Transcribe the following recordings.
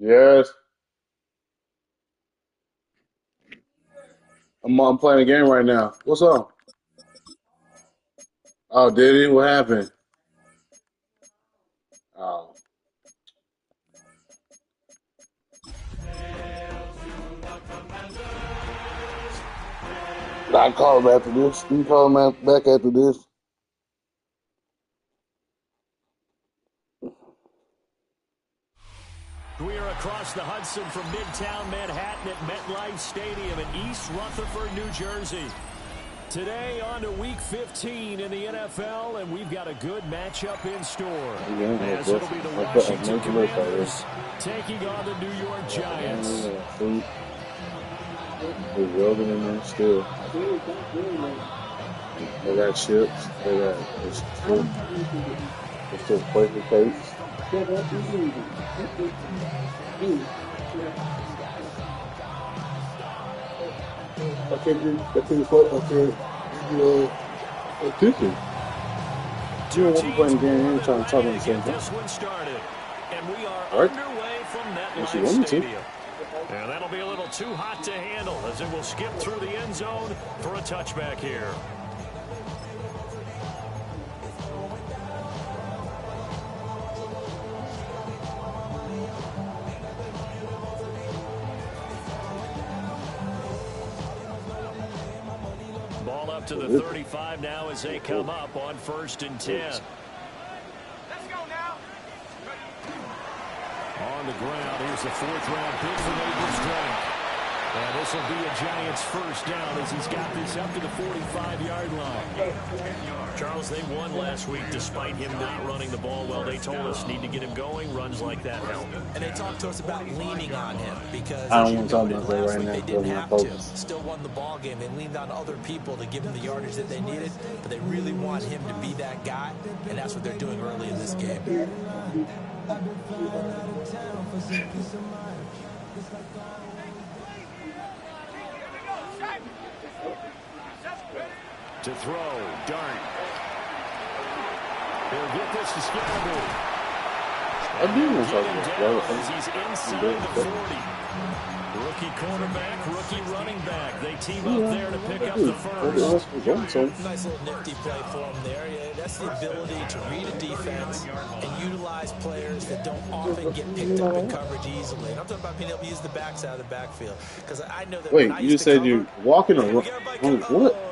Yes, I'm playing a game right now. What's up? Oh, did he? What happened? Oh, I call him after this. You call him back after this. We are across the Hudson from Midtown Manhattan at MetLife Stadium in East Rutherford, New Jersey. Today on to Week 15 in the NFL, and we've got a good matchup in store. As it'll be the Washington Commanders taking on the New York Giants. They're welding in there still. They got chips. They still play the cakes. Okay. Cooking. You don't want to play the game anytime talking to the same time. This one started, and we are Right? underway from Yes, you MetLife want me to. Stadium. And that'll be a little too hot to handle as it will skip through the end zone for a touchback here. Ball up to the 35 now as they come up on 1st and 10. Let's go now. On the ground, here's the 4th-round pick for Nabors Drake. And this will be a Giants first down as he's got this up to the 45-yard line. Charles, they won last week despite him not running the ball well. They told us need to get him going. Runs like that help. And they talked to us about leaning on him because I don't want to talk about that last right week now. they didn't have to. Focus. Still won the ball game. They leaned on other people to give him the yardage that they needed, but they really want him to be that guy, and that's what they're doing early in this game. To throw, Dart. He'll get this to Scatterby. I do want to talk about that. As he's inside the 40. Rookie quarterback, rookie running back. They team up there to pick up the first. Nice little nifty play for him there. Yeah, that's the ability to read a defense and utilize players that don't often get picked up in coverage easily. And I'm talking about being able to use the backs out of the backfield. Because I know that Wait, when I you used just said to you're cover, walking or what?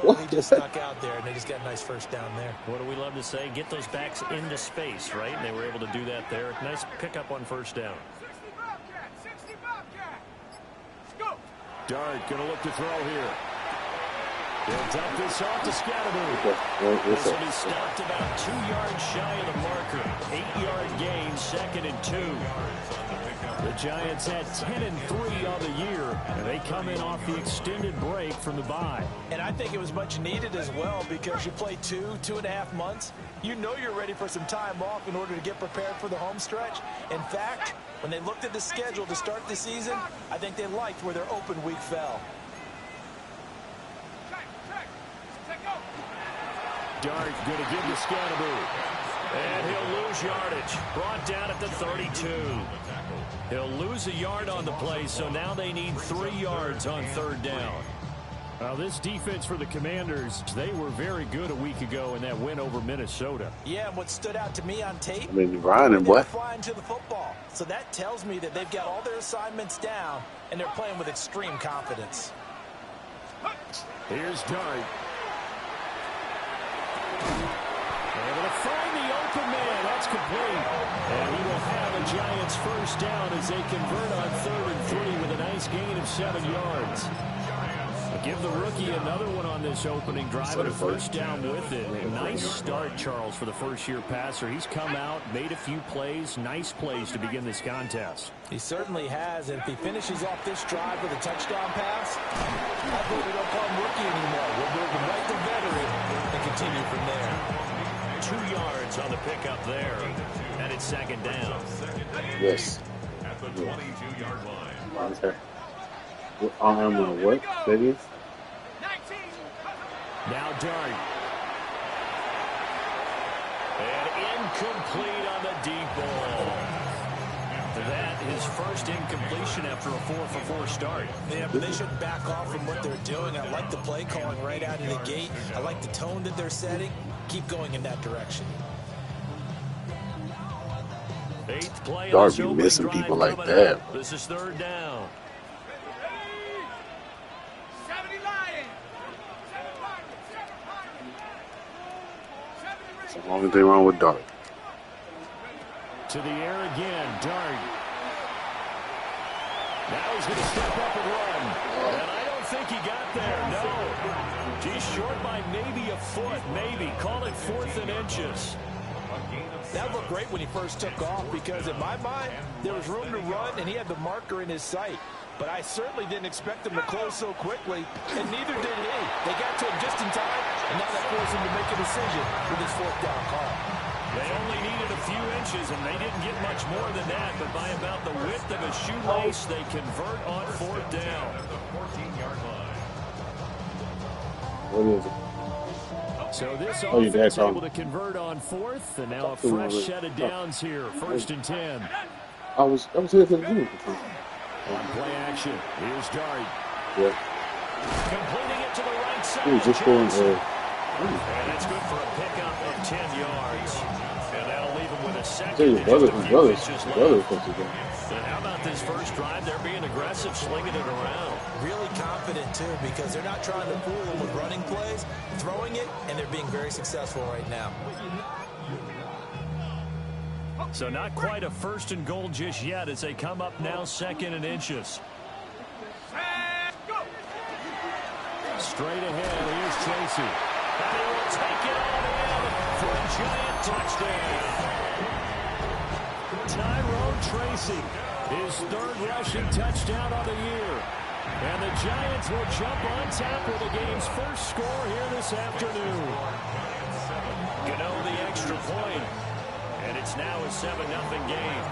What? He just stuck out there, and they just got a nice first down there. What do we love to say? Get those backs into space, right? And they were able to do that there. Nice pickup on first down. 60 Bobcat. Let's go. Dart going to look to throw here. He'll dump this off to Scatterby. This will be stopped about 2 yards shy of the marker. 8-yard gain, 2nd and 2. The Giants had 10-3 on the year, and they come in off the extended break from the bye. And I think it was much needed as well because you play 2.5 months. You know you're ready for some time off in order to get prepared for the home stretch. In fact, when they looked at the schedule to start the season, I think they liked where their open week fell. Dart going to give to Scatterby. And he'll lose yardage. Brought down at the 32. He'll lose a yard on the play, so now they need 3 yards on 3rd down. Now, this defense for the Commanders, they were very good a week ago in that win over Minnesota. Yeah, and what stood out to me on tape, I mean, grinding, boy. they're flying to the football. So that tells me that they've got all their assignments down, and they're playing with extreme confidence. Here's Dart. Able to find the open man. That's complete. And he will have a Giants first down as they convert on 3rd and 3 with a nice gain of 7 yards. Give the rookie another one on this opening drive and a first down with it. A nice start, Charles, for the first-year passer. He's come out, made a few plays, nice plays to begin this contest. He certainly has, and if he finishes off this drive with a touchdown pass, I hope we don't call him rookie anymore. We'll move him right to veteran and continue from there. 2 yards on the pickup there, and it's 2nd down. Yes. At the 22-yard line. Okay. I'm on what? Stadium? Now Dart. And incomplete on the deep ball. That is first incompletion after a 4-for-4 start. Yeah, but they shouldn't back off from what they're doing. I like the play calling right out of the gate. I like the tone that they're setting. Keep going in that direction. 8th play Y'all of this be opening missing drive people like coming that. up. This is 3rd down. 70 Lions. 7 Pirates. 7 Pirates. 70 That's the only thing wrong with Dart. To the air again, Dart. Now he's going to step up and run. And I don't think he got there, no. He's short by maybe a foot, maybe. Call it 4th and inches. That looked great when he first took off because, in my mind, there was room to run, and he had the marker in his sight. But I certainly didn't expect him to close so quickly, and neither did he. They got to him just in time, and now that forced him to make a decision with his 4th down call. They only needed a few inches, and they didn't get much more than that. But by about the width of a shoelace, they convert on 4th down. What is it? So this Oh, your offense dad's home. able to convert on 4th, and now a fresh set of downs here. 1st and 10. I was here for the gym. On play action, here's Dart. Yeah. Completing it to the right side. He was just going And it's good for a pickup of 10 yards. And that'll leave him with a second. Tell you, and just a few brother inches was left. supposed to go. And how about this first drive? They're being aggressive, slinging it around. Really confident, too, because they're not trying to fool him with running plays, throwing it, and they're being very successful right now. So not quite a 1st and goal just yet as they come up now 2nd and inches. Straight ahead, here's Tracy. And he will take it all in for a giant touchdown. Tyrone Tracy, his 3rd rushing touchdown of the year. And the Giants will jump on top with the game's first score here this afternoon. Gano the extra point. And it's now a 7-0 game.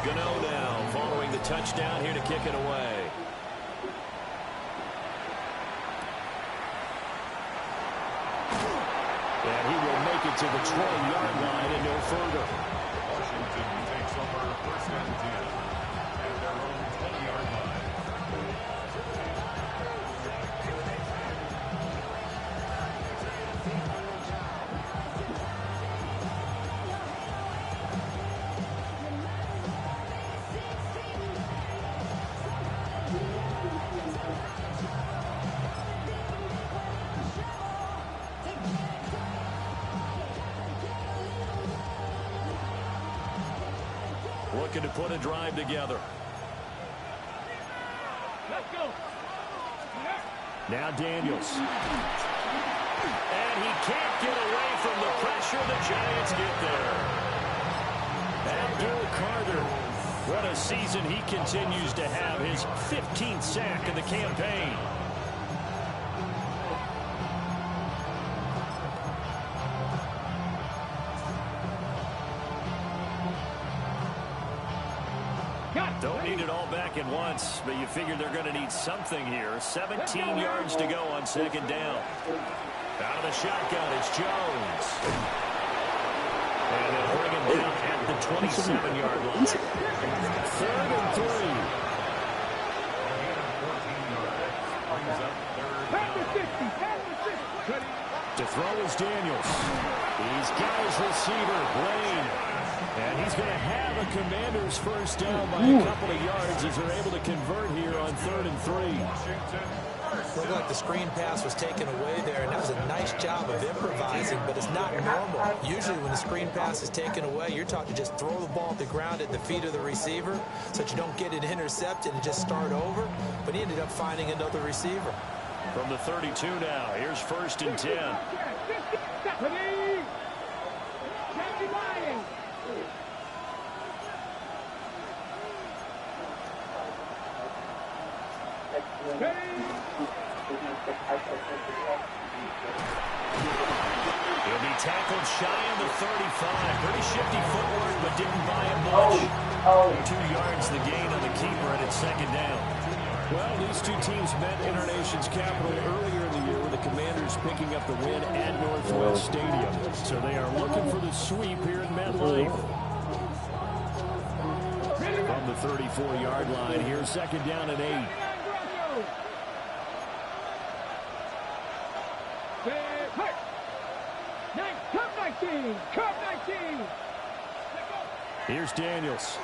Gano now following the touchdown here to kick it away. And he will make it to the 20-yard line and no further. Washington takes over 1st and 10 at their own 20-yard line. Looking to put a drive together. Let's go. Now Daniels. And he can't get away from the pressure. The Giants get there. Abdul Carter. What a season he continues to have. His 15th sack of the campaign. Don't need it all back at once, but you figure they're going to need something here. 17 yards to go on 2nd down. Out of the shotgun, it's Jones. And they'll bring him down at the 27-yard line. 3rd and 3. To throw is Daniels. He's got his receiver, Blaine. And he's going to have a Commander's first down by a couple of yards as they're able to convert here on 3rd and 3. Looked like the screen pass was taken away there, and that was a nice job of improvising, but it's not normal. Usually when the screen pass is taken away, you're taught to just throw the ball at the ground at the feet of the receiver so that you don't get it intercepted and just start over. But he ended up finding another receiver. From the 32 now, here's 1st and 10. He'll be tackled shy of the 35. Pretty shifty footwork, but didn't buy him much. 2 yards the gain on the keeper, and it's 2nd down. Well, these two teams met in our nation's capital earlier in the year with the Commanders picking up the win at Northwest Stadium. So they are looking for the sweep here in MetLife. From the 34-yard line. Here's second down and 8. Here's Daniels.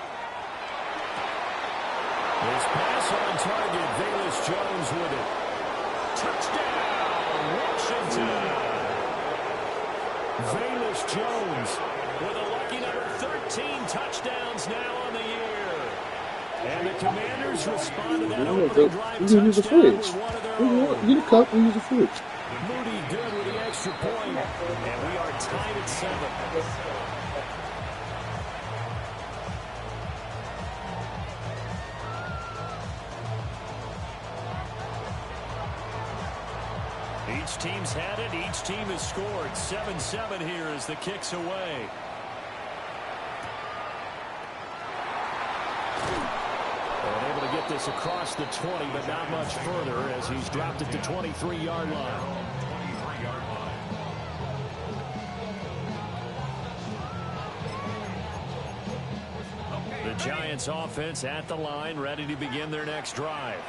His pass on target. Velus Jones with it. Touchdown, Washington. Velus Jones with a lucky number 13 touchdowns now on the year. And the Commanders respond to that opening drive touchdown with one of their own. Get a cup and use the fridge. Moody good with the extra point. And we are tied at 7. Each team's had it. Each team has scored. 7-7 here as the kick's away. And able to get this across the 20, but not much further as he's dropped it to 23-yard line. The Giants offense at the line, ready to begin their next drive.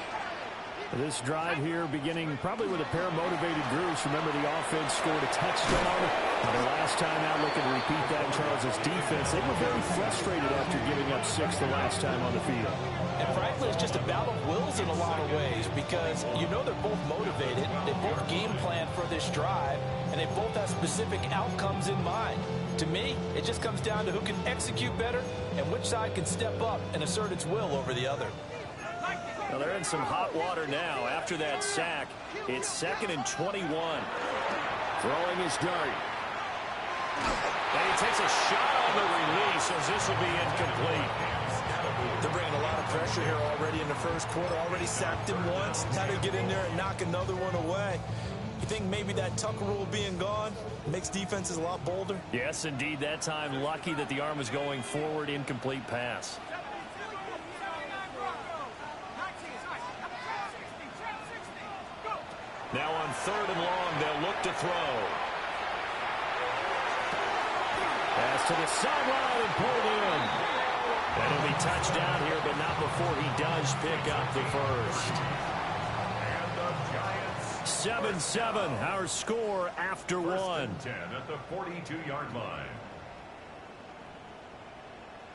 This drive here beginning probably with a pair of motivated groups. Remember, the offense scored a touchdown. The last time out, looking to repeat that in Charles' defense. They were very frustrated after giving up 6 the last time on the field. And frankly, it's just a battle of wills in a lot of ways because you know they're both motivated. They both game plan for this drive, and they both have specific outcomes in mind. To me, it just comes down to who can execute better and which side can step up and assert its will over the other. Well, they're in some hot water now. After that sack, it's 2nd and 21. Throwing his dart. And he takes a shot on the release as this will be incomplete. They're bringing a lot of pressure here already in the first quarter. Already sacked him once. Now to get in there and knock another one away. You think maybe that Tucker rule being gone makes defenses a lot bolder? Yes, indeed. That time, lucky that the arm was going forward. Incomplete pass. Now on 3rd and long, they'll look to throw. Pass to the sideline and pulled in. That'll be touchdown here, but not before he does pick up the first. And the Giants 7-7, our score after 1. 10 at the 42-yard line.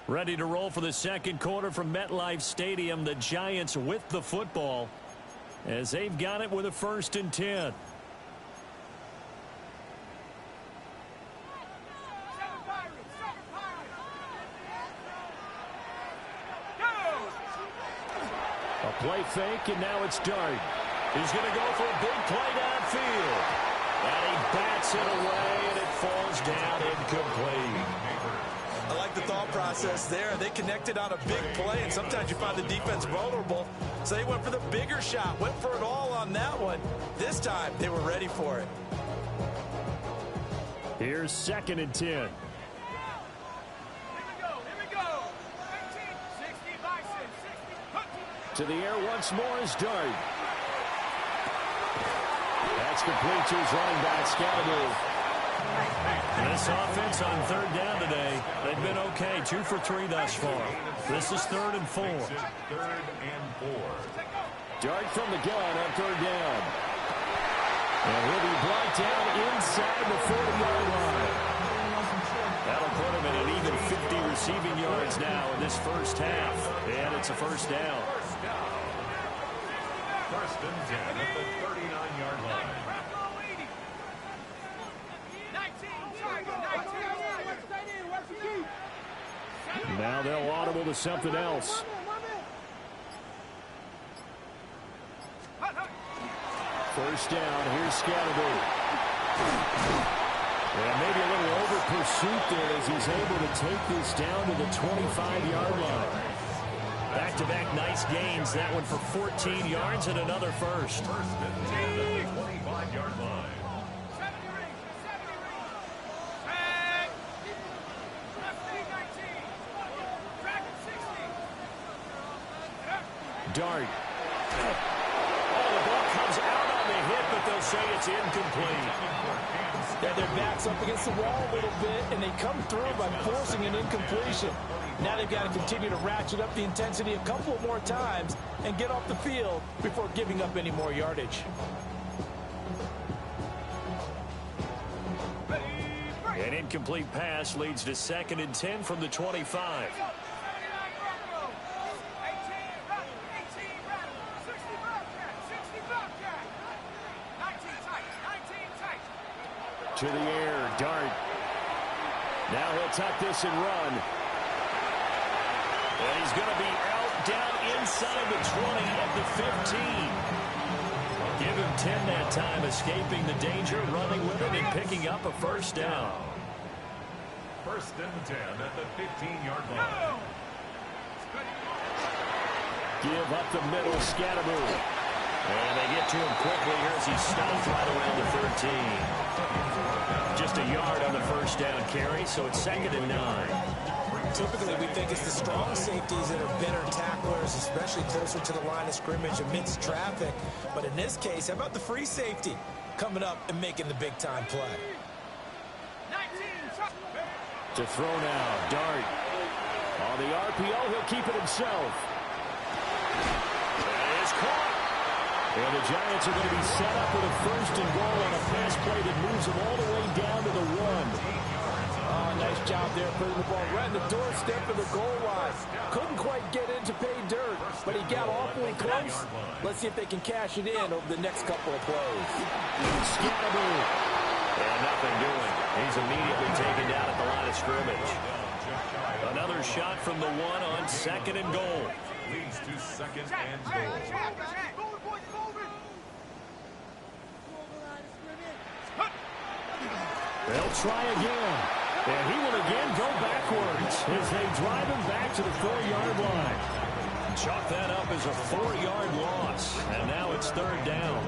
Ready to roll for the second quarter from MetLife Stadium. The Giants with the football, as they've got it with a 1st and 10. A play fake, and now it's Dart. He's going to go for a big play downfield. And he bats it away, and it falls down incomplete. I like the thought process there. They connected on a big play, and sometimes you find the defense vulnerable. So they went for the bigger shot, went for it all on that one. This time, they were ready for it. Here's 2nd and 10. To the air once more is Dart. That's complete to his running back, Skat. This offense on 3rd down today, they've been okay. 2 for 3 thus far. This is 3rd and 4. 3rd and 4. Dart from the gun on 3rd down. And he'll be brought down inside the 40-yard line. That'll put him at an even 50 receiving yards now in this first half. And it's a 1st down. 1st and 10 at the 39-yard line. Now they'll audible to something else. First down, here's Skat. And maybe a little over pursuit there as he's able to take this down to the 25-yard line. Back-to-back nice gains. That one for 14 yards and another first. 1st and 10 at the 25-yard line. Dart. Oh, the ball comes out on the hit, but they'll say it's incomplete. Yeah, their back's up against the wall a little bit, and they come through by forcing an incompletion. Now they've got to continue to ratchet up the intensity a couple more times and get off the field before giving up any more yardage. An incomplete pass leads to 2nd and 10 from the 25. To the air, Dart. Now he'll tuck this and run. And he's going to be out down inside the 20 at the 15. Give him 10 that time, escaping the danger, running with it, and picking up a first down. 1st and 10 at the 15-yard line. Give up the middle, Skat. And they get to him quickly here as he stops right around the 13. Just a yard on the first down carry, so it's 2nd and 9. Typically, we think it's the strong safeties that are better tacklers, especially closer to the line of scrimmage amidst traffic. But in this case, how about the free safety coming up and making the big-time play? To throw now, Dart. On the RPO, he'll keep it himself. And it's caught. And the Giants are going to be set up with a 1st and goal on a pass play that moves them all the way down to the 1. Oh, nice job there putting the ball right in the doorstep of the goal line. Couldn't quite get in to pay dirt, but he got awfully close. Let's see if they can cash it in over the next couple of plays. Skat. And nothing doing. He's immediately taken down at the line of scrimmage. Another shot from the 1 on 2nd and goal. Leads to 2nd and goal. They'll try again. And he will again go backwards as they drive him back to the 4-yard line. Chalk that up as a 4-yard loss. And now it's 3rd down.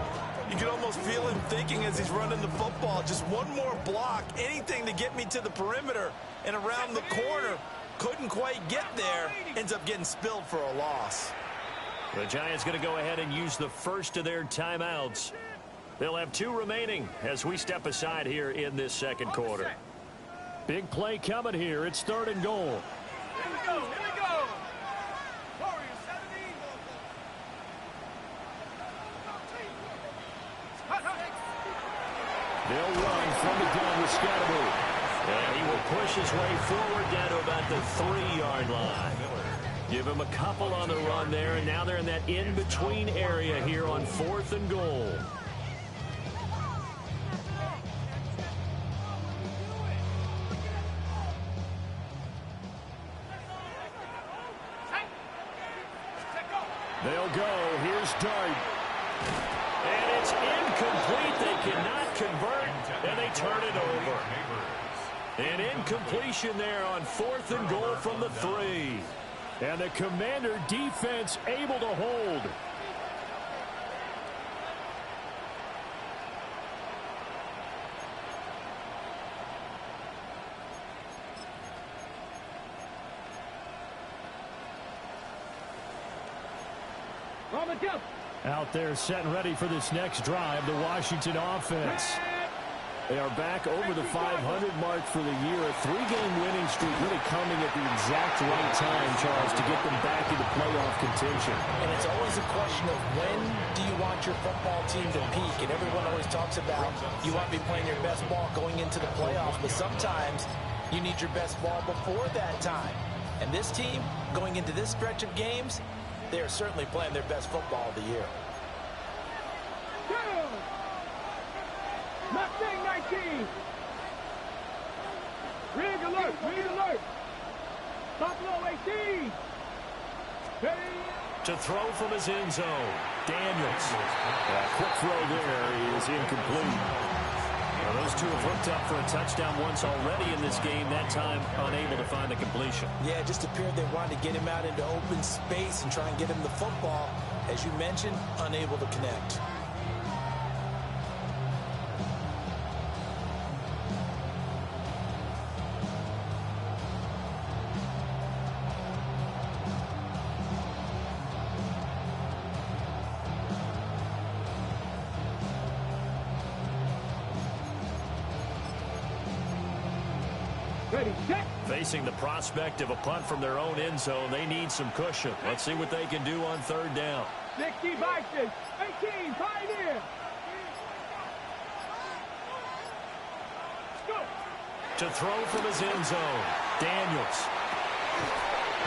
You can almost feel him thinking as he's running the football. Just one more block, anything to get me to the perimeter and around the corner. Couldn't quite get there. Ends up getting spilled for a loss. The Giants going to go ahead and use the first of their timeouts. They'll have 2 remaining as we step aside here in this 2nd quarter. Big play coming here. It's 3rd and goal. Here we go. Here we go. Warriors 70. They'll run from the gun with Skat. And he will push his way forward down to about the 3-yard line. Give him a couple on the run there, and now they're in that in-between area here on 4th and goal. They'll go. Here's Dart. And it's incomplete. They cannot convert, and they turn it over. An incompletion there on 4th and goal from the 3. And the Commander defense able to hold. Out there set and ready for this next drive, the Washington offense. They are back over the 500 mark for the year. A 3-game winning streak really coming at the exact right time, Charles, to get them back into playoff contention. And it's always a question of when do you want your football team to peak? And everyone always talks about you want to be playing your best ball going into the playoffs, but sometimes you need your best ball before that time. And this team, going into this stretch of games, they are certainly playing their best football of the year. Mustang 19. Rig alert. Rig alert. Buffalo 18. Ready. To throw from his end zone, Daniels. Quick throw there is incomplete. Now those two have hooked up for a touchdown once already in this game, that time unable to find the completion. Yeah, it just appeared they wanted to get him out into open space and try and get him the football. As you mentioned, unable to connect. Ready, set. Facing the prospect of a punt from their own end zone, they need some cushion. Let's see what they can do on third down. 60 Vikings, 18 Pioneer. To throw from his end zone, Daniels.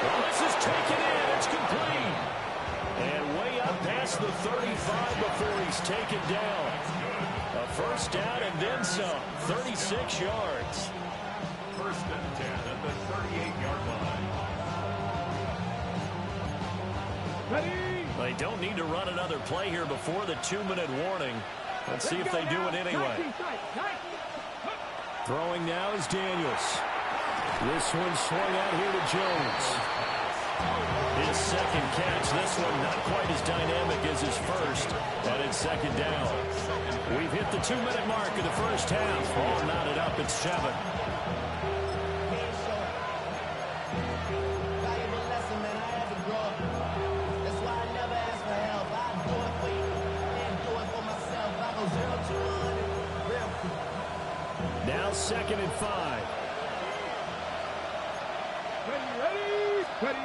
Well, this is taken in. It's complete. And way up past the 35 before he's taken down. A first down and then some. 36 yards. First and 10 at the 38-yard line. Ready? They don't need to run another play here before the 2-minute warning. Let's see if they do it anyway. Throwing now is Daniels. This one swung out here to Jones. His second catch. This one not quite as dynamic as his first. And it's second down. We've hit the 2-minute mark of the first half. All knotted up at 7. Now 2nd and 5. Ready.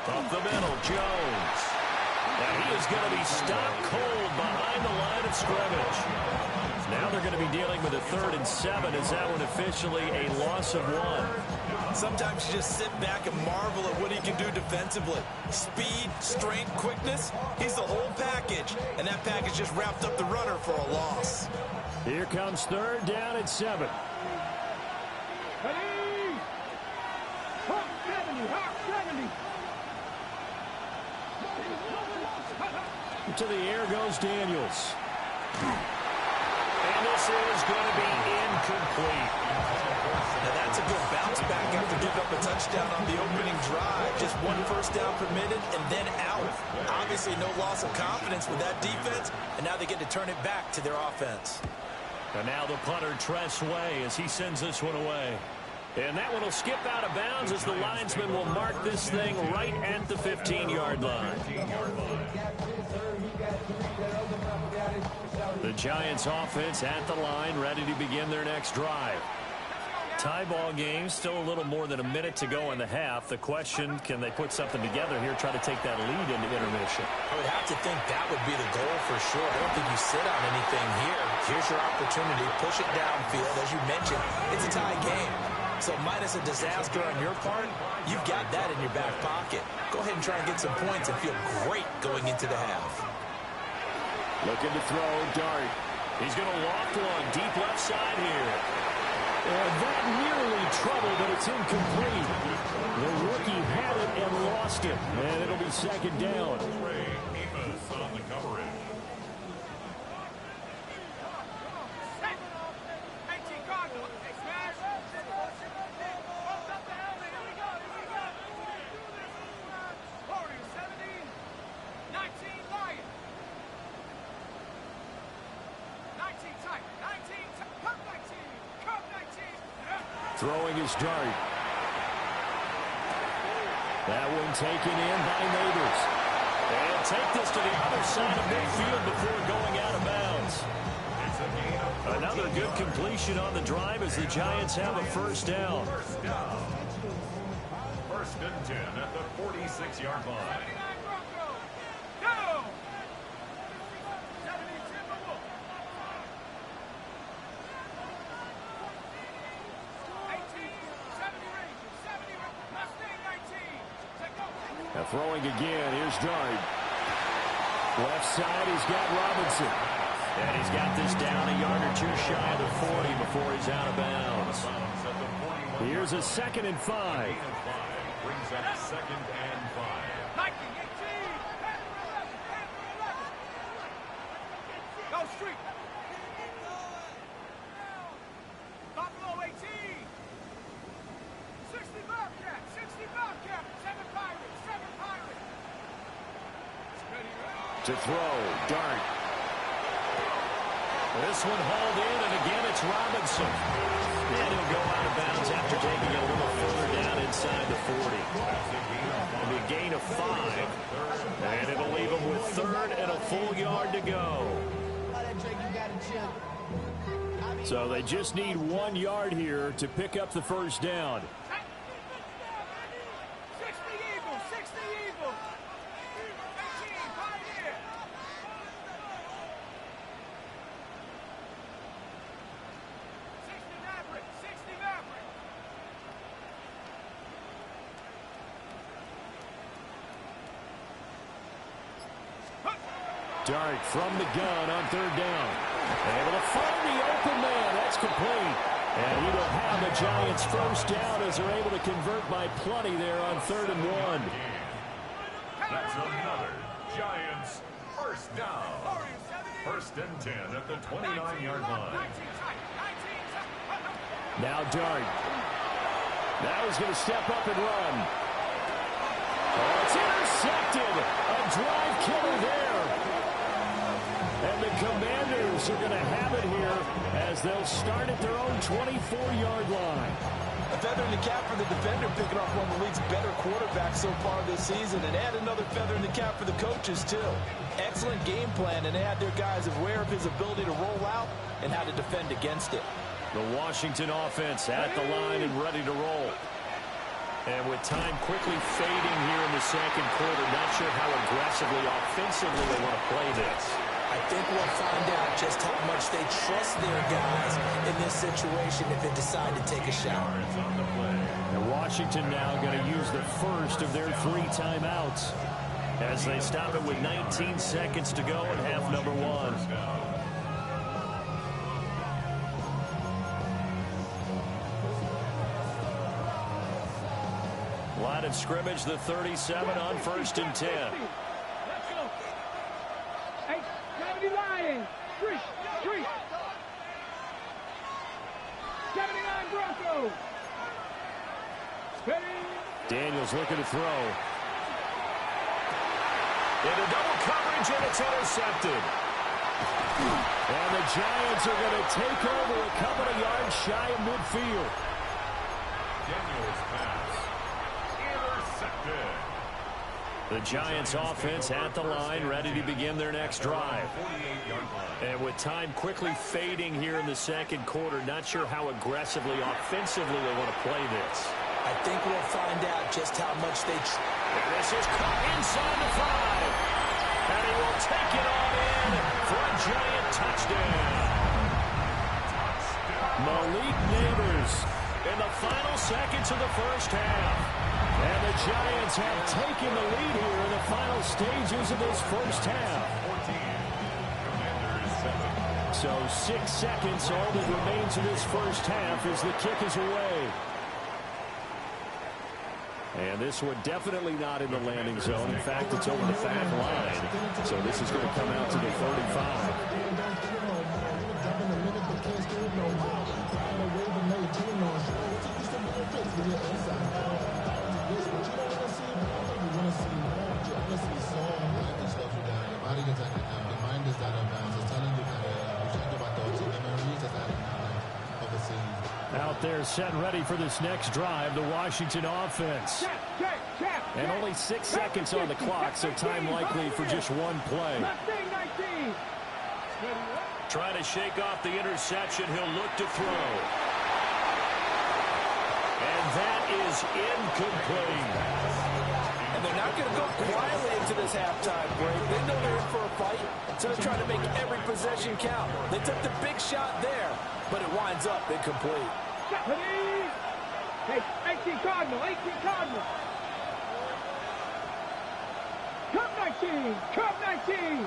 Up the middle, Jones. And he is going to be stopped cold behind the line of scrimmage. Now they're going to be dealing with a 3rd and 7. Is that one officially a loss of 1? Sometimes you just sit back and marvel at what he can do defensively. Speed, strength, quickness, he's the whole package. And that package just wrapped up the runner for a loss. Here comes 3rd down and 7. Ready? Hawk 70, Hawk 70. To the air goes Daniels. And this is going to be incomplete. Now that's a good bounce back after giving up a touchdown on the opening drive. Just 1 first down permitted and then out. Obviously no loss of confidence with that defense, and now they get to turn it back to their offense. And now the punter Tress Way as he sends this one away. And that one will skip out of bounds as the linesman will mark this thing right at the 15-yard line. The Giants offense at the line, ready to begin their next drive. Tie ball game, still a little more than a minute to go in the half. The question, can they put something together here, try to take that lead into intermission? I would have to think that would be the goal for sure. I don't think you sit on anything here. Here's your opportunity. Push it downfield. As you mentioned, it's a tie game. So minus a disaster on your part, you've got that in your back pocket. Go ahead and try and get some points and feel great going into the half. Looking to throw, Dart. He's going to loft one deep left side here. And that nearly trouble, but it's incomplete. The rookie had it and lost it. And it'll be 2nd down. On the coverage. Throwing his dart. That one taken in by Neighbors. And take this to the other side of midfield before going out of bounds. Another good completion on the drive as the Giants have a first down. First and 10 at the 46-yard line. Now throwing again, here's Dart. Left side, he's got Robinson. And he's got this down a yard or 2 shy of the 40 before he's out of bounds. Here's a 2nd and 5. Brings up 2nd and 5. Go street. Buffalo 18. 60 Bobcat, 60 Bobcat, 7 Pirates, 7 Pirates. To throw, Dart. This one hauled in, and again it's Robinson. And he'll go out of bounds after taking it a little further down inside the 40. It'll be a gain of 5. And it'll leave him with 3rd and a full yard to go. So they just need 1 yard here to pick up the first down. 60 Eagles, 60 Eagles. 18, Pioneer. 60 Maverick, 60 Maverick. Dart from the gun on third down. Able to find the open man. That's complete. And he will have the Giants first down as they're able to convert by plenty there on 3rd and 1. That's another Giants first down. 1st and 10 at the 29-yard line. Now Dart. Now he's going to step up and run. Oh, it's intercepted. A drive killer there. And the Commanders are going to have it here as they'll start at their own 24-yard line. A feather in the cap for the defender, picking off one of the league's better quarterbacks so far this season, and add another feather in the cap for the coaches, too. Excellent game plan, and they had their guys aware of his ability to roll out and how to defend against it. The Washington offense at the line and ready to roll. And with time quickly fading here in the second quarter, not sure how aggressively, offensively they want to play this. I think we'll find out just how much they trust their guys in this situation if they decide to take a shot. And Washington now going to use the first of their 3 timeouts as they stop it with 19 seconds to go in half number 1. Line of scrimmage, the 37 on 1st and 10. Let's go. Hey, 70 Lions. 3. 79 Broncos. Steady. Daniels looking to throw. Into double coverage, and it's intercepted. And the Giants are going to take over a couple of yards shy of midfield. Daniels pass. Intercepted. The Giants offense at the line, ready to begin their next drive. 48-yard line. And with time quickly fading here in the second quarter, not sure how aggressively, offensively they want to play this. I think we'll find out just how much they And this is caught inside the 5. And he will take it on in for a Giant touchdown. Malik Neighbors in the final seconds of the first half. And the Giants have taken the lead here in the final stages of this first half. 14. Commanders 7. So 6 seconds, all that remains of this first half as the kick is away. And this one definitely not in the landing zone. In fact, it's over the fat line. So this is going to come out to the 35. Out there set ready for this next drive, the Washington offense. And only 6 seconds on the clock, so time likely for just one play. Trying to shake off the interception, he'll look to throw. And that is incomplete. And they're not going to go quietly into this halftime break. They know they're in for a fight, so they're trying to make every possession count. They took the big shot there, but it winds up incomplete. Hey, 18 Cardinal, 18 Cardinal. Cup 19, Cup 19.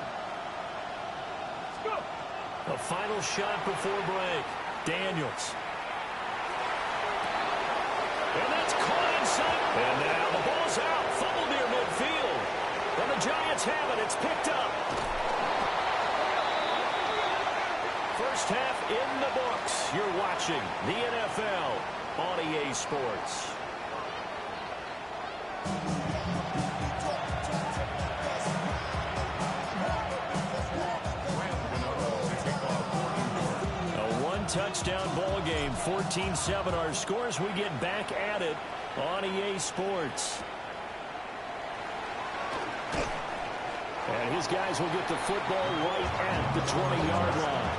Let's go. A final shot before break. Daniels. And that's caught inside. And now the ball's out. Fumbled near midfield. And the Giants have it. It's picked up. First half in the books. You're watching the NFL on EA Sports. Touchdown ball game, 14-7 our scores. We get back at it on EA Sports. And his guys will get the football right at the 20-yard line.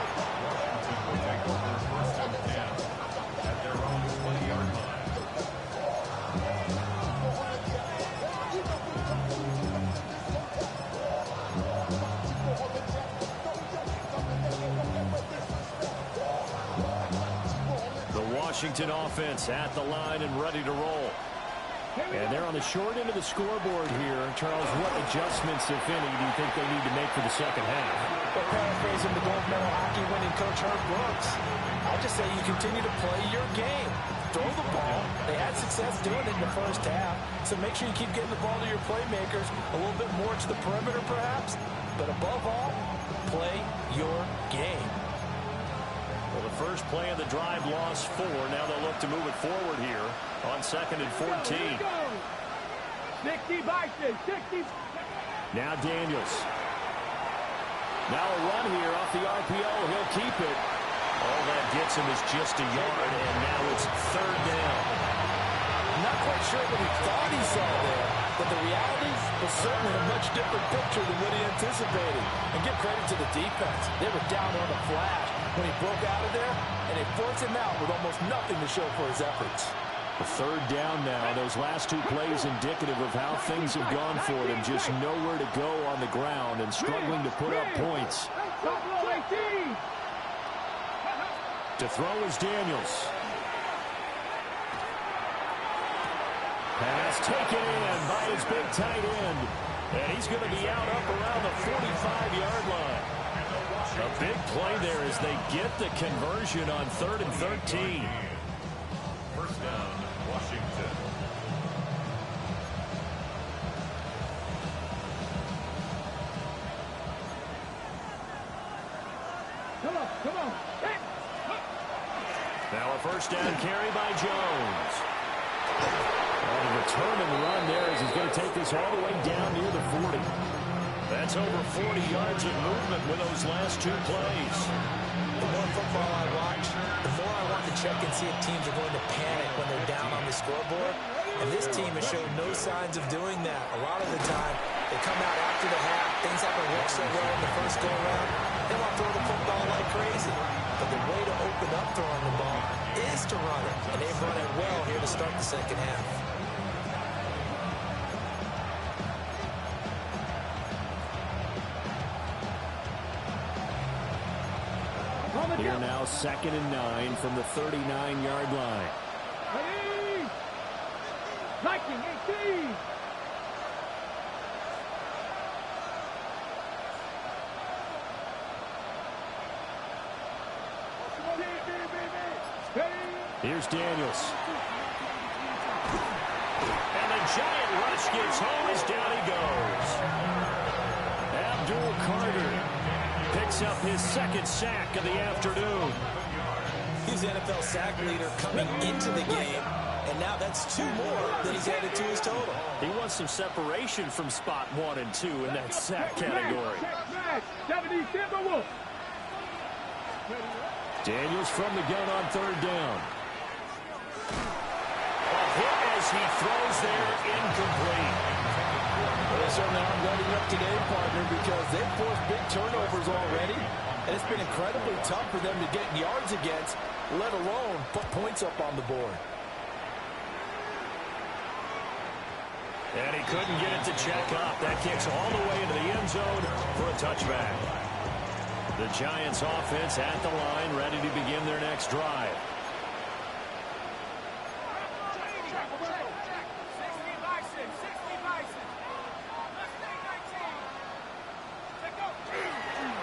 Washington offense at the line and ready to roll. And they're on the short end of the scoreboard here. Charles, what adjustments, if any, do you think they need to make for the second half? Well, paraphrasing the gold medal hockey winning coach Herb Brooks, I'll just say you continue to play your game. Throw the ball. They had success doing it in the first half, so make sure you keep getting the ball to your playmakers, a little bit more to the perimeter perhaps, but above all, play your game. Well, the first play of the drive lost 4. Now they'll look to move it forward here on 2nd and 14. 60 Bison, 60. Now Daniels. Now a run here off the RPO. He'll keep it. All that gets him is just a yard, and now it's 3rd down. I'm not quite sure what he thought he saw there, but the reality was certainly a much different picture than what he anticipated. And give credit to the defense. They were down on the flash when he broke out of there, and they forced him out with almost nothing to show for his efforts. A 3rd down now. Those last 2 plays indicative of how things have gone for them. Just nowhere to go on the ground and struggling to put up points. To throw is Daniels. Pass taken in by his big tight end. And he's going to be out up around the 45-yard line. A big play there as they get the conversion on 3rd and 13. First down, Washington. Come on. Now a first down carry by Jones. And a determined run there as he's going to take this all the way down near the 40. That's over 40 yards of movement with those last 2 plays. The more football I watch, the more I want to check and see if teams are going to panic when they're down on the scoreboard. And this team has shown no signs of doing that. A lot of the time, they come out after the half. Things haven't worked so well in the first go-around. They want to throw the football like crazy. But the way to open up throwing the ball is to run it. And they've run it well here to start the second half. Here now 2nd and 9 from the 39-yard line. Ready? Viking 18. Here's Daniels. And the giant rush gets home as down he goes. Abdul Carter picks up his 2nd sack of the afternoon. He's the NFL sack leader coming into the game, and now that's 2 more that he's added to his total. He wants some separation from spot 1 and 2 in that sack category. Daniels from the gun on 3rd down. A hit as he throws there, incomplete. Well, they certainly aren't letting up today, partner, because they've forced big turnovers already, and it's been incredibly tough for them to get yards against, let alone put points up on the board. And he couldn't get it to check up. That kicks all the way into the end zone for a touchback. The Giants offense at the line, ready to begin their next drive.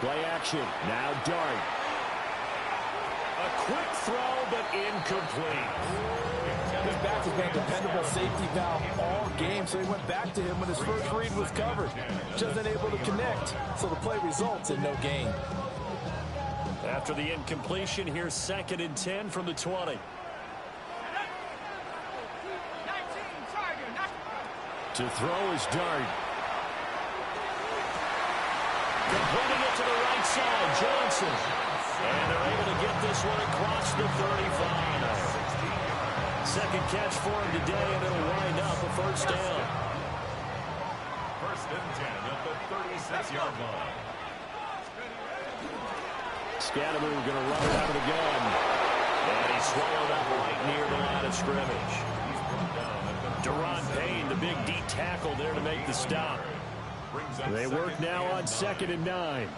Play action. Now Dart. A quick throw, but incomplete. His back has been a dependable safety valve all game, so he went back to him when his first read was covered. Just unable to connect, so the play results in no gain. After the incompletion, here's 2nd and 10 from the 20. To throw is Dart. Completing it to the right side, Johnson. And they're able to get this one across the 35. 2nd catch for him today, and it'll wind up a first down. 1st and 10 at the 36-yard line. Scatteroo going to run it out of the gun. And he's swallowed up right near the line of scrimmage. Deron Payne, the big D tackle there to make the stop. They work now on 2nd and 9.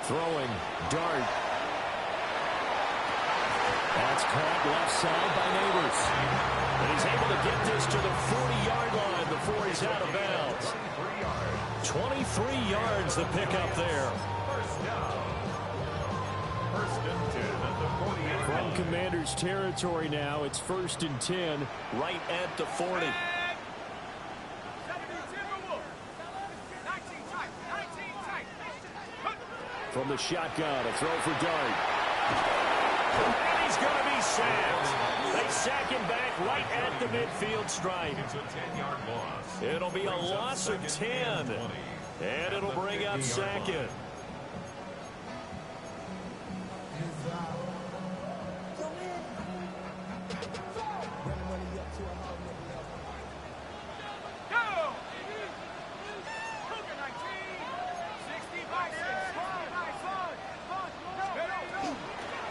Throwing, Dart. That's caught left side by Neighbors. And he's able to get this to the 40-yard line before he's out of bounds. 23 yards the pickup there. First and 10 at the 40-yard From line. Commander's territory now, it's 1st and 10, right at the 40. 17 Timberwolves. 19 tight. 19 tight. From the shotgun, a throw for Dart. And he's going to be sacked. They sack him back right at the midfield stripe. It's a 10-yard loss. It'll be a loss of 10. And it'll bring up second. Go! Cougar 19. 60 by 6.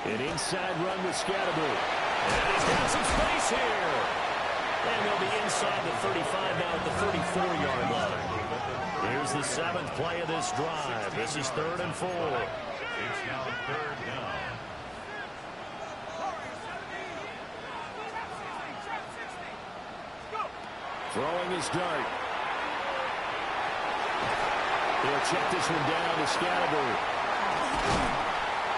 An inside run with Scatterby. And he's got some space here. And they'll be inside the 35 now at the 34-yard line. Here's the 7th play of this drive. This is 3rd and 4. It's now 3rd down. Throwing his Dart. He'll check this one down to Scatterby.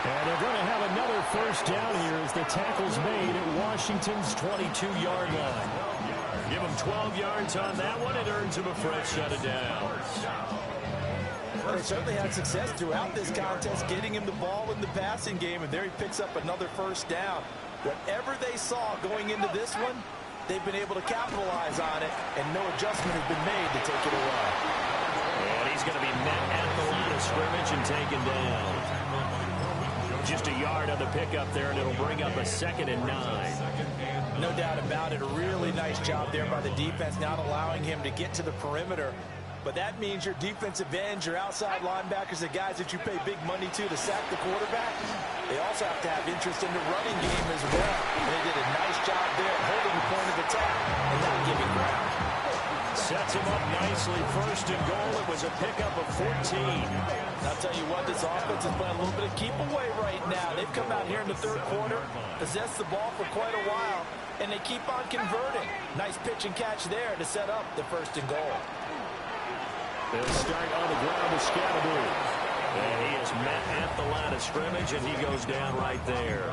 And they're going to have another first down here as the tackle's made at Washington's 22-yard line. Give him 12 yards on that one. It earns him a fresh set of downs. Well, they certainly had success throughout this contest, getting him the ball in the passing game, and there he picks up another first down. Whatever they saw going into this one, they've been able to capitalize on it, and no adjustment has been made to take it away. And he's going to be met at the line of scrimmage and taken down. Just a yard on the pickup there, and it'll bring up a 2nd and 9. No doubt about it. A really nice job there by the defense, not allowing him to get to the perimeter. But that means your defensive ends, your outside linebackers, the guys that you pay big money to sack the quarterback, they also have to have interest in the running game as well. And they did a nice job there holding the point of attack and not giving ground. Sets him up nicely. 1st and goal. It was a pickup of 14. I'll tell you what, this offense is playing a little bit of keep away right now. They've come out here in the 3rd quarter, possessed the ball for quite a while, and they keep on converting. Nice pitch and catch there to set up the 1st and goal. They'll start on the ground with Scatterby. And he is met at the line of scrimmage, and he goes down right there.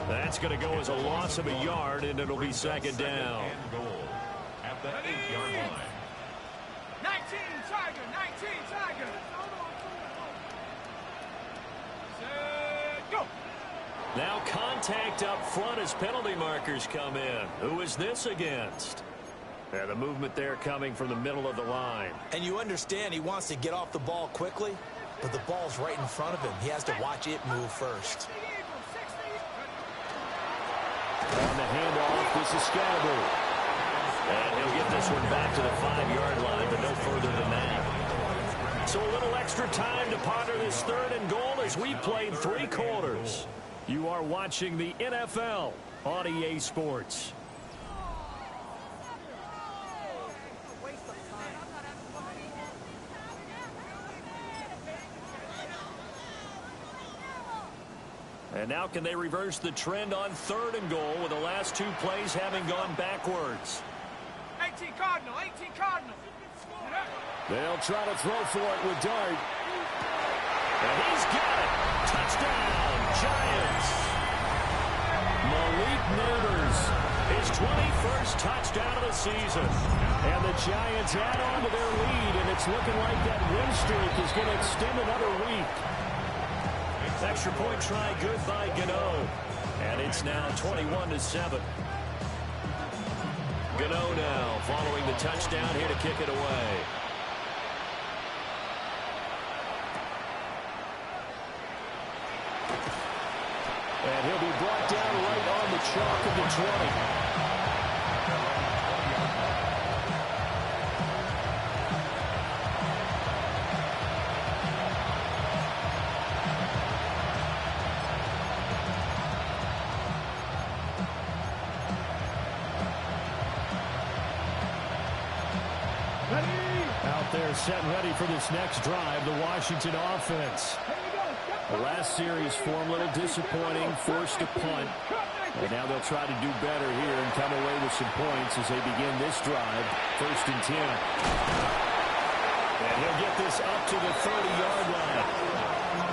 That's going to go as a loss of a yard, and it'll be 2nd down. And goal at the 8-yard line. 19 Tiger. 19 Tiger. Set, go. Now contact up front as penalty markers come in. Who is this against? And the movement there coming from the middle of the line. And you understand he wants to get off the ball quickly, but the ball's right in front of him. He has to watch it move first. On the handoff, this is Scatterby. And he'll get this one back to the 5-yard line, but no further than that. So a little extra time to ponder this 3rd and goal as we played 3 quarters. You are watching the NFL on EA Sports. And now can they reverse the trend on 3rd and goal with the last 2 plays having gone backwards? 18 Cardinal. 18 Cardinal. They'll try to throw for it with Dart. And he's got it. Touchdown, Giants. Malik Neighbors, his 21st touchdown of the season. And the Giants add on to their lead, and it's looking like that win streak is going to extend another week. Extra point try good by Gano. And it's now 21-7. Gano now following the touchdown here to kick it away. And he'll be brought down right on the chalk of the 20. Out there set ready for this next drive, the Washington offense. Here we go. The last series for him, a little disappointing, forced a punt. And now they'll try to do better here and come away with some points as they begin this drive. 1st and 10. And he'll get this up to the 30-yard line.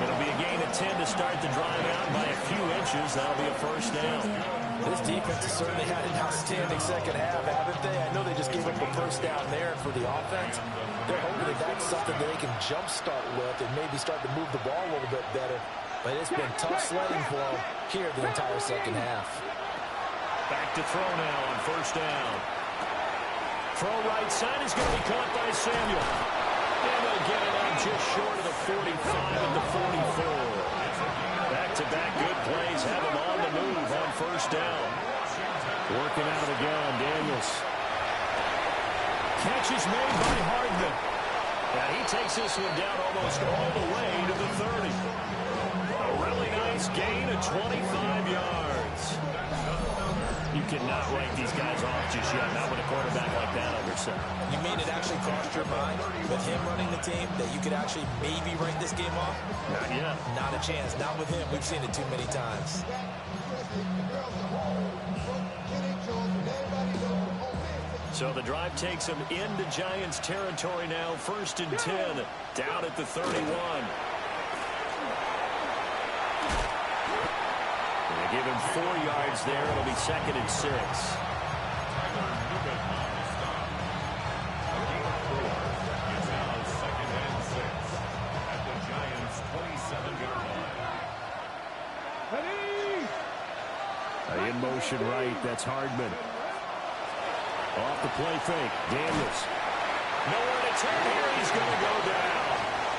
It'll be a gain of 10 to start the drive out by a few inches. That'll be a 1st down. This defense has certainly had an outstanding second half, haven't they? I know they just gave up a 1st down there for the offense. They're hoping that that's something that they can jumpstart with and maybe start to move the ball a little bit better. But it's been tough sledding for them here the entire second half. Back to throw now on 1st down. Throw right side is going to be caught by Samuel. And they'll get it out just short of the 45 at the 44. Back-to-back good plays have him on the move on 1st down. Working out of the gun, Daniels. Catch is made by Hardman. Now he takes this one down almost all the way to the 30. A really nice gain of 25 yards. You cannot write these guys off just yet, not with a quarterback like that under center. You mean it actually crossed your mind with him running the team that you could actually maybe write this game off? Not yet. Not a chance. Not with him. We've seen it too many times. So the drive takes them into Giants territory now. 1st and 10, down at the 31. They give him 4 yards there. It'll be 2nd and 6. In motion right, that's Hardman. Off the play fake, Daniels. Nowhere to turn here, he's going to go down.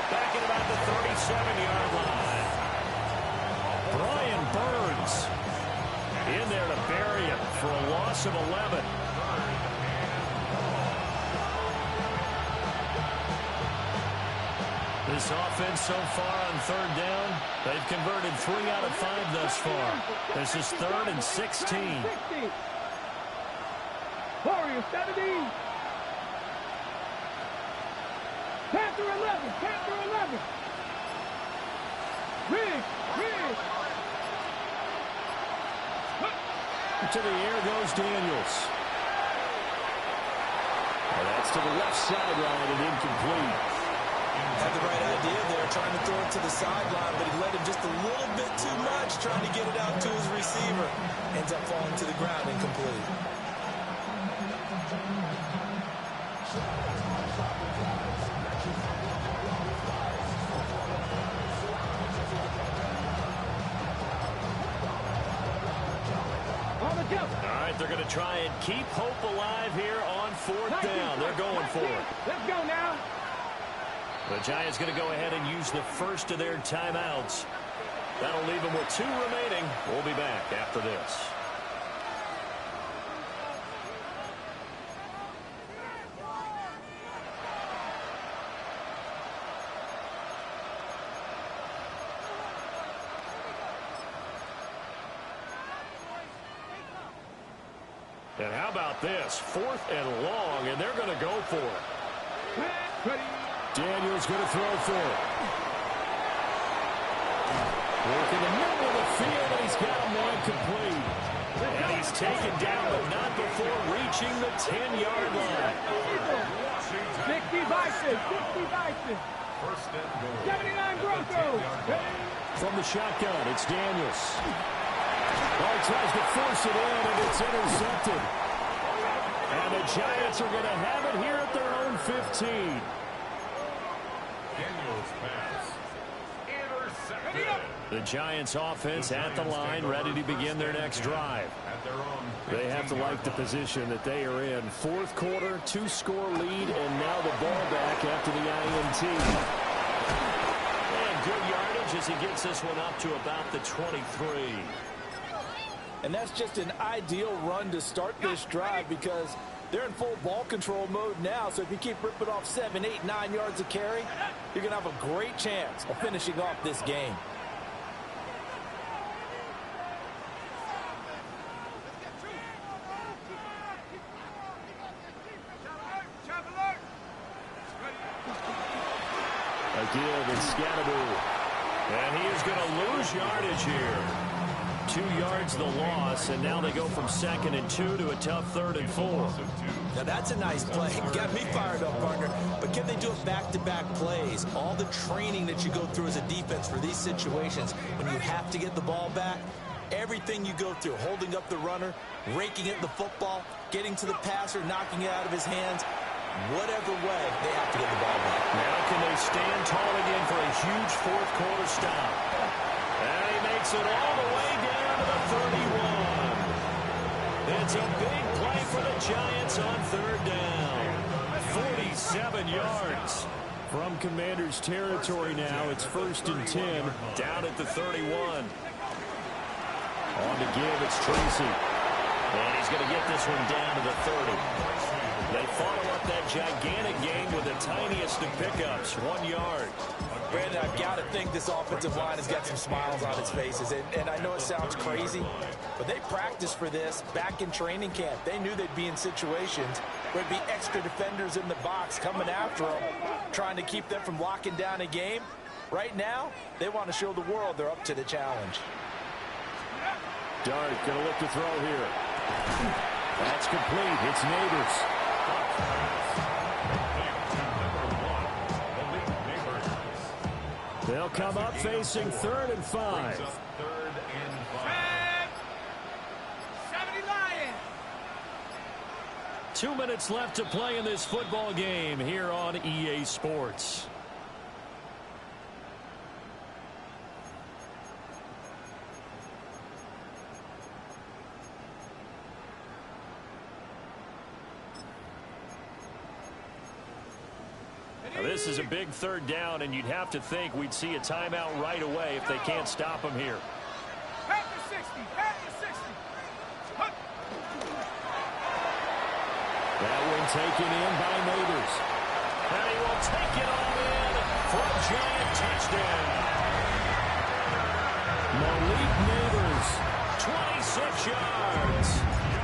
Back at about the 37-yard line. Brian Burns in there to bury him for a loss of 11. This offense so far on 3rd down, they've converted 3 out of 5 thus far. This is 3rd and 16. Warriors 17. Panther 11. Panther 11. Riggs. To the air goes Daniels. And that's to the left sideline and incomplete. Had the right idea there, trying to throw it to the sideline, but he let him just a little bit too much, trying to get it out to his receiver. Ends up falling to the ground incomplete. All right, they're going to try and keep hope alive here on 4th down. They're going for it. Let's go now. The Giants going to go ahead and use the first of their timeouts. That'll leave them with 2 remaining. We'll be back after this. And how about this? 4th and long, and they're going to go for it. Daniels going to throw for it. Working the middle of the field, and he's got him one complete. And he's taken down, but not before reaching the 10-yard line. 60 Bison. 60 Bison. 79 Broncos. From the shotgun, it's Daniels. He tries to force it in, and it's intercepted. And the Giants are going to have it here at their own 15. Daniels pass. Intercepted. The Giants offense at the line, ready to begin their next drive. They have to like the position that they are in. 4th quarter, 2-score lead, and now the ball back after the INT. And good yardage as he gets this one up to about the 23. And that's just an ideal run to start this drive because they're in full ball control mode now. So if you keep ripping off 7, 8, 9 yards of carry, you're going to have a great chance of finishing off this game. Again, it's Skat. And he is going to lose yardage here. 2 yards the loss, and now they go from 2nd and 2 to a tough 3rd and 4. Now that's a nice play. Got me fired up, partner. But can they do it back-to-back plays? All the training that you go through as a defense for these situations, when you have to get the ball back, everything you go through, holding up the runner, raking at the football, getting to the passer, knocking it out of his hands, whatever way, they have to get the ball back. Now can they stand tall again for a huge 4th quarter stop? And he makes it all the way down to the 31. It's a big play for the Giants on 3rd down. 47 yards. From Commanders territory now, it's 1st and 10 down at the 31. On to give, it's Tracy. And he's going to get this one down to the 30. They follow up that gigantic gain with the tiniest of pickups, 1 yard. Brandon, I've got to think this offensive line has got some smiles on its faces. And I know it sounds crazy, but they practiced for this back in training camp. They knew they'd be in situations where there'd be extra defenders in the box coming after them, trying to keep them from locking down a game. Right now, they want to show the world they're up to the challenge. Dart going to look to throw here. That's complete. It's Neighbors. They'll come up facing 3rd and 5. 70 Lions. 2 minutes left to play in this football game here on EA Sports. Now this is a big 3rd down, and you'd have to think we'd see a timeout right away if they can't stop him here. Back to 60. Back to 60. That one taken in by Neighbors. And he will take it all in for a giant touchdown. Malik Neighbors, 26 yards.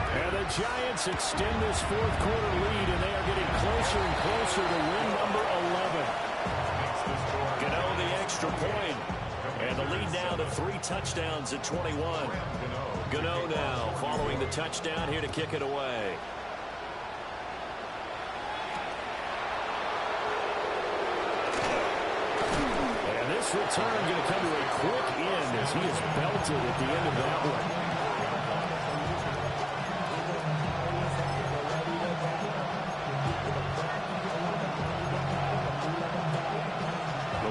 And the Giants extend this 4th quarter lead, and they are getting closer and closer to win number 11. Gano the extra point, and the lead now to 3 touchdowns at 21. Gano now following the touchdown here to kick it away. And this return going to come to a quick end as he is belted at the end of that one.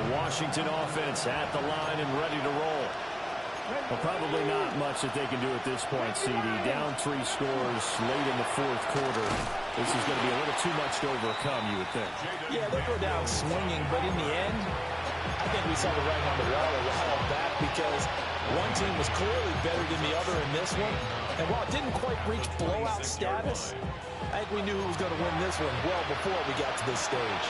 Washington offense at the line and ready to roll. Well, probably not much that they can do at this point, CD. Down 3 scores late in the 4th quarter. This is going to be a little too much to overcome, you would think. Yeah, they'll go down swinging, but in the end, I think we saw the writing on the wall a while back because one team was clearly better than the other in this one. And while it didn't quite reach blowout status, I think we knew who was going to win this one well before we got to this stage.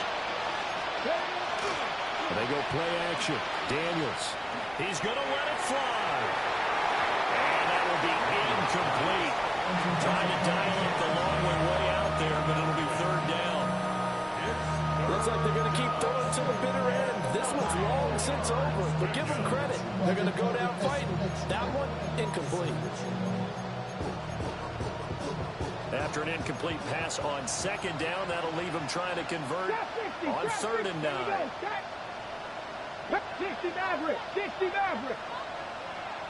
They go play action. Daniels. He's going to let it fly. And that will be incomplete. Trying to dial up the long way out there, but it'll be 3rd down. Looks like they're going to keep throwing to the bitter end. This one's long since over, but give them credit. They're going to go down fighting. That one, incomplete. After an incomplete pass on 2nd down, that'll leave him trying to convert on 3rd and 9. 60 Maverick. 60 Maverick.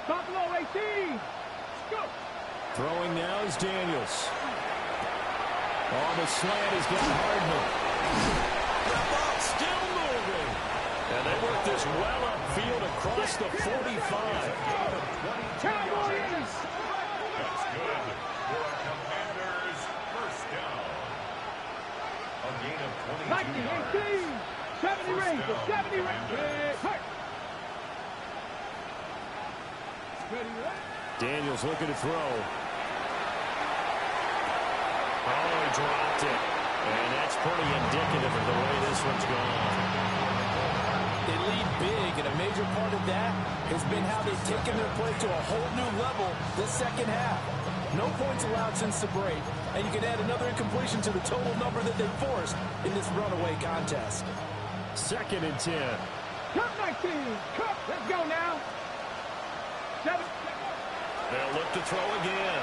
Top low 18. Go. Throwing now is Daniels. On the slant is got Hardman. The ball still moving. And they work this well upfield across the 45. Cowboys. That's good for a Commander's 1st down. A gain of 22 yards. 18. 70 Rangers. 70 Rangers. Daniels looking to throw. Oh, he dropped it. And that's pretty indicative of the way this one's gone. They lead big, and a major part of that has been how they've taken their play to a whole new level this 2nd half. No points allowed since the break, and you can add another incompletion to the total number that they forced in this runaway contest. 2nd and 10. Cup 19. Cup. Let's go now. 7. They'll look to throw again.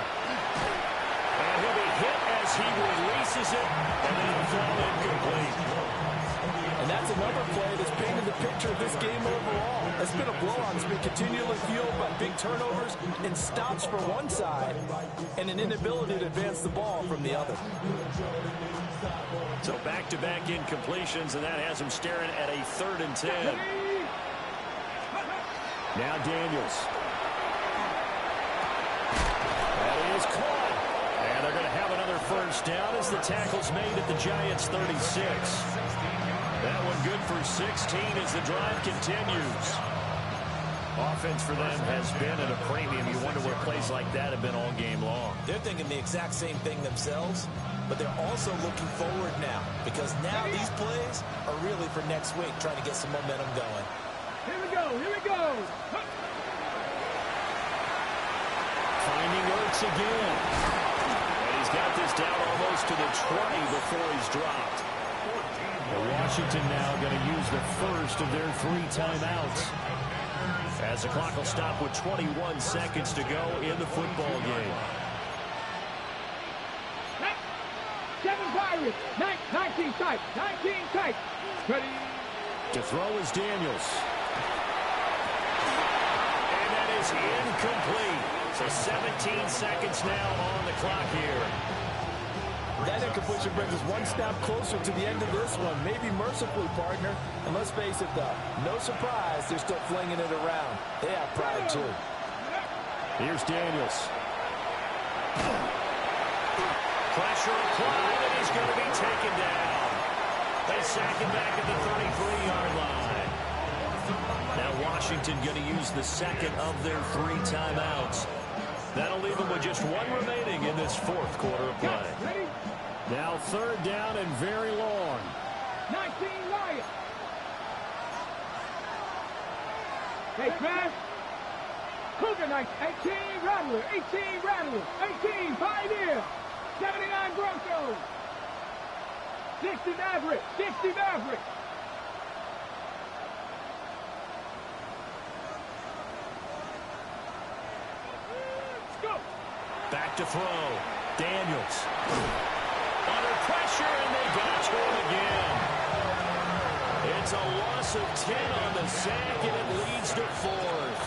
And he'll be hit as he releases it, and that'll fall incomplete. And that's another play that's painted the picture of this game overall. It's been a blowout. It's been continually fueled by big turnovers and stops for one side and an inability to advance the ball from the other. So back-to-back incompletions, and that has him staring at a 3rd and 10. Now Daniels. That is caught. And they're going to have another first down as the tackle's made at the Giants' 36. That one good for 16 as the drive continues. Offense for them has been at a premium. You wonder where plays like that have been all game long. They're thinking the exact same thing themselves, but they're also looking forward now because now these plays are really for next week, trying to get some momentum going. Here we go. Here we go. Finding Ertz again. And he's got this down almost to the 20 before he's dropped. Washington now going to use the first of their 3 timeouts. As the clock will stop with 21 seconds to go in the football game. 7 Pirates. 19 tight. 19 tight. Ready. To throw is Daniels. And that is incomplete. So 17 seconds now on the clock here. That incompletion brings us one step closer to the end of this one. Maybe mercifully, partner. And let's face it, though, no surprise they're still flinging it around. They have pride, too. Here's Daniels. Pressure applied, and he's going to be taken down. They sack him back at the 33-yard line. Now Washington going to use the second of their 3 timeouts. That'll leave them with just 1 remaining in this 4th quarter of play. Now 3rd down and very long. 19 Lions. Hey, pass. Cougar Knights. 18 Rattler. 18 Rattler. 18 Pioneer. 79 Broncos. 60 Maverick. 60 Maverick. Back to throw. Daniels. Under pressure, and they got to him again. It's a loss of 10 on the sack, and it leads to 4th.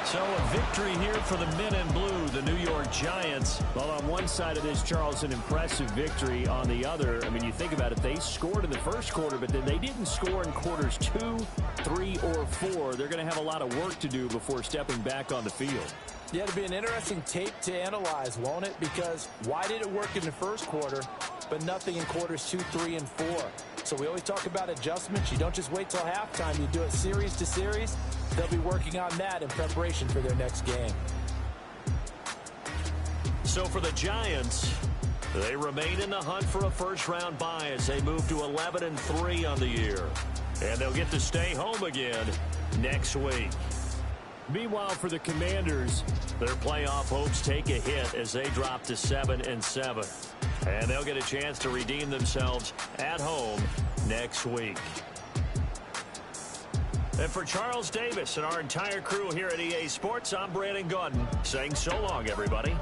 So a victory here for the men in blue, the New York Giants. Well, on one side of this, Charles, an impressive victory. On the other, I mean, you think about it, they scored in the first quarter, but then they didn't score in quarters 2, 3, or 4. They're going to have a lot of work to do before stepping back on the field. Yeah, it'll be an interesting tape to analyze, won't it? Because why did it work in the first quarter, but nothing in quarters 2, 3, and 4? So we always talk about adjustments. You don't just wait till halftime. You do it series to series. They'll be working on that in preparation for their next game. So for the Giants, they remain in the hunt for a first-round bye as they move to 11-3 on the year. And they'll get to stay home again next week. Meanwhile, for the Commanders, their playoff hopes take a hit as they drop to 7-7. And they'll get a chance to redeem themselves at home next week. And for Charles Davis and our entire crew here at EA Sports, I'm Brandon Gaudin saying so long, everybody.